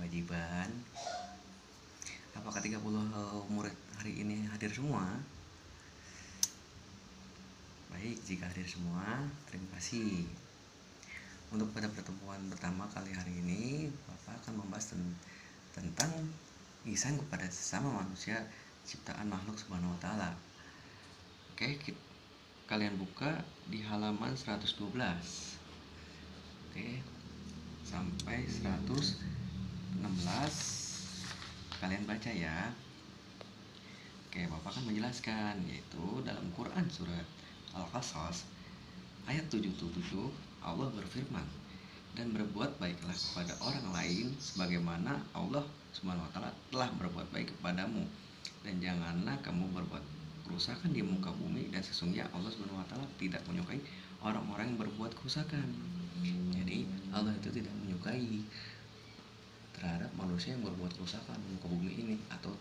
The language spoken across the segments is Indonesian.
kewajiban. Apakah 30 murid hari ini hadir semua? Baik, jika hadir semua, terima kasih. Untuk pada pertemuan pertama kali hari ini, Bapak akan membahas tentang ihsan kepada sesama manusia ciptaan makhluk Subhanahu wa taala. Oke, kalian buka di halaman 112. Oke, sampai 116 kalian baca ya. Oke, Bapak akan menjelaskan, yaitu dalam Quran surat Al-Qasas ayat 77 Allah berfirman, dan berbuat baiklah kepada orang lain sebagaimana Allah Subhanahu wa taala telah berbuat baik kepadamu, dan janganlah kamu berbuat kerusakan di muka bumi, dan sesungguhnya Allah Subhanahu wa taala tidak menyukai orang-orang yang berbuat kerusakan. Jadi Allah itu tidak menyukai terhadap manusia yang berbuat kerusakan di muka bumi ini atau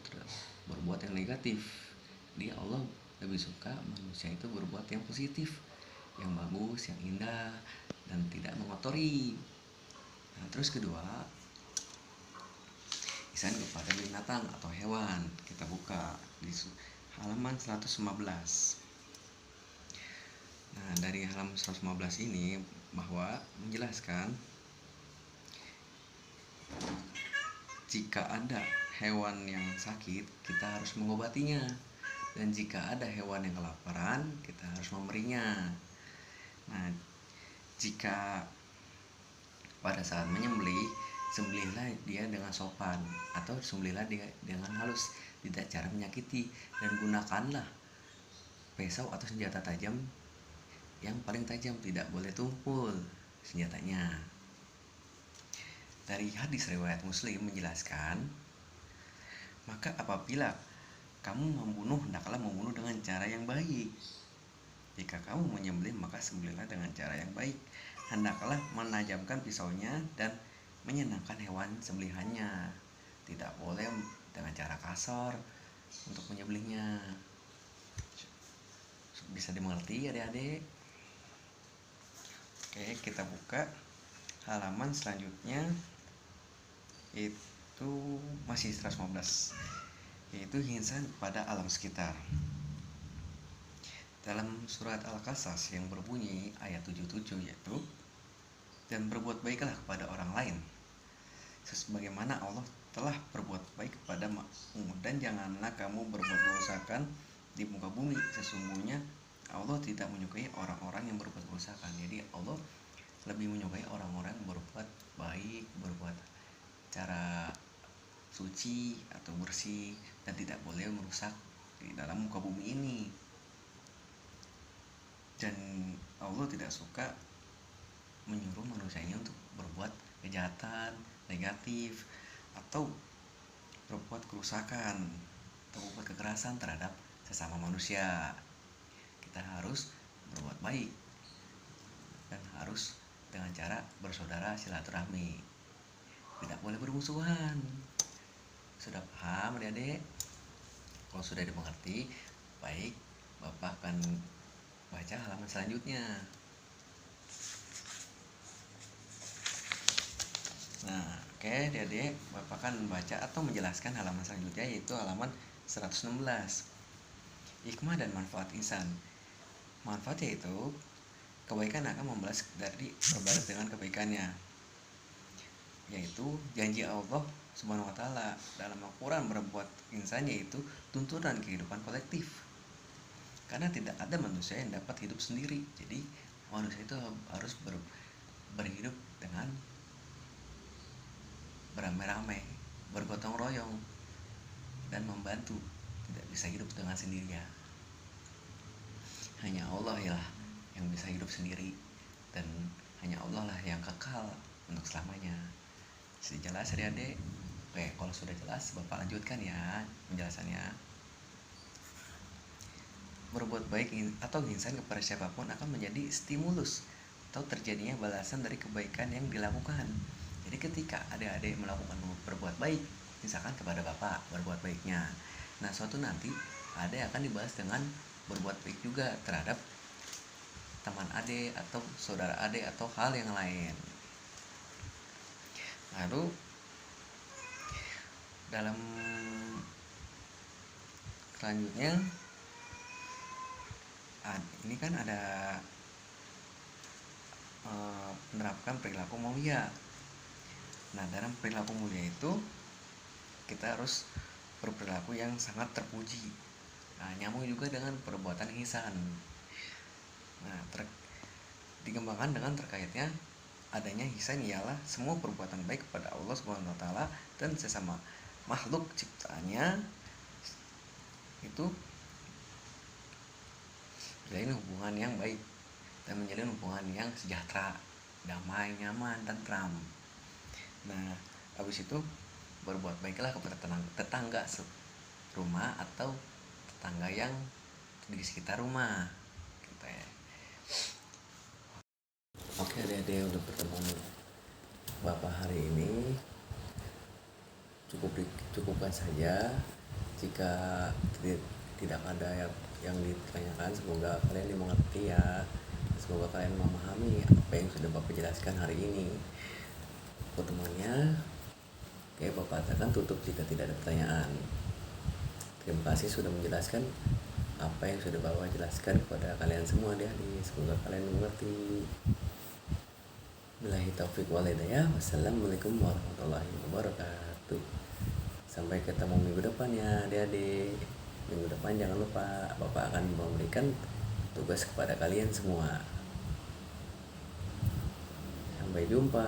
berbuat yang negatif. Dia Allah lebih suka manusia itu berbuat yang positif, yang bagus, yang indah, dan tidak mengotori. Nah, terus kedua, ihsan kepada binatang atau hewan. Kita buka di halaman 115. Nah, dari halaman 115 ini bahwa menjelaskan jika ada hewan yang sakit, kita harus mengobatinya, dan jika ada hewan yang kelaparan, kita harus memberinya. Nah, jika pada saat menyembelih, sembelihlah dia dengan sopan, atau sembelihlah dia dengan halus, tidak cara menyakiti, dan gunakanlah pisau atau senjata tajam yang paling tajam, tidak boleh tumpul senjatanya. Dari hadis riwayat Muslim menjelaskan, maka apabila kamu membunuh, hendaklah membunuh dengan cara yang baik. Jika kamu menyembelih, maka sembelihlah dengan cara yang baik. Hendaklah menajamkan pisaunya dan menyenangkan hewan sembelihannya. Tidak boleh dengan cara kasar untuk menyembelihnya. Bisa dimengerti adik-adik? Oke, kita buka halaman selanjutnya, itu masih 115, yaitu ihsan kepada alam sekitar. Dalam surat Al-Qasas yang berbunyi ayat 77, yaitu dan berbuat baiklah kepada orang lain sebagaimana Allah telah berbuat baik kepadamu, dan janganlah kamu berbuat kerusakan di muka bumi, sesungguhnya Allah tidak menyukai orang-orang yang berbuat kerusakan. Jadi Allah lebih menyukai orang-orang yang berbuat baik, berbuat cara suci atau bersih, dan tidak boleh merusak di dalam muka bumi ini. Dan Allah tidak suka menyuruh manusianya untuk berbuat kejahatan, negatif, atau berbuat kerusakan atau berbuat kekerasan terhadap sesama manusia. Kita harus berbuat baik dan harus dengan cara bersaudara, silaturahmi. Tidak boleh bermusuhan. Sudah paham adik-adik? Kalau sudah dimengerti, baik, Bapak akan baca halaman selanjutnya. Nah, oke adik-adik, Bapak akan membaca atau menjelaskan halaman selanjutnya, yaitu halaman 116. Hikmah dan manfaat ihsan. Manfaat yaitu kebaikan akan membalas dari berbalas dengan kebaikannya, yaitu janji Allah Subhanahu wa taala dalam Al-Qur'an berbuat ihsan, yaitu tuntunan kehidupan kolektif. Karena tidak ada manusia yang dapat hidup sendiri. Jadi manusia itu harus berhidup dengan beramai-ramai, bergotong royong, dan membantu. Tidak bisa hidup dengan sendirian. Hanya Allah lah yang bisa hidup sendiri, dan hanya Allah lah yang kekal untuk selamanya. Sudah jelas adik-adik? Oke, kalau sudah jelas, Bapak lanjutkan ya penjelasannya. Berbuat baik atau ihsan kepada siapapun akan menjadi stimulus atau terjadinya balasan dari kebaikan yang dilakukan. Jadi ketika adik-adik melakukan berbuat baik, misalkan kepada Bapak berbuat baiknya, nah suatu nanti adik akan dibalas dengan berbuat baik juga terhadap teman adik atau saudara adik atau hal yang lain. Lalu dalam selanjutnya ini kan ada menerapkan perilaku mulia. Nah, dalam perilaku mulia itu kita harus berperilaku yang sangat terpuji. Nah, nyambung juga dengan perbuatan ihsan. Nah, dikembangkan dengan terkaitnya adanya ihsan ialah semua perbuatan baik kepada Allah Subhanahu wa taala dan sesama makhluk ciptaannya itu menjalin hubungan yang baik dan menjalin hubungan yang sejahtera, damai, nyaman, tentram. Nah, habis itu berbuat baiklah kepada tetangga rumah atau tetangga yang di sekitar rumah. Gitu ya. Oke, Dede, untuk pertemuan Bapak hari ini cukupkan saja. Jika tidak ada yang ditanyakan, semoga kalian dimengerti ya. Semoga kalian memahami apa yang sudah Bapak jelaskan hari ini. Pertemuannya Bapak akan tutup jika tidak ada pertanyaan. Terima kasih sudah menjelaskan apa yang sudah Bapak jelaskan kepada kalian semua, adik-adik. Semoga kalian mengerti. Billahi taufiq wal hidayah. Wassalamualaikum warahmatullahi wabarakatuh. Sampai ketemu minggu depan ya, adik-adik. Minggu depan jangan lupa Bapak akan memberikan tugas kepada kalian semua. Sampai jumpa.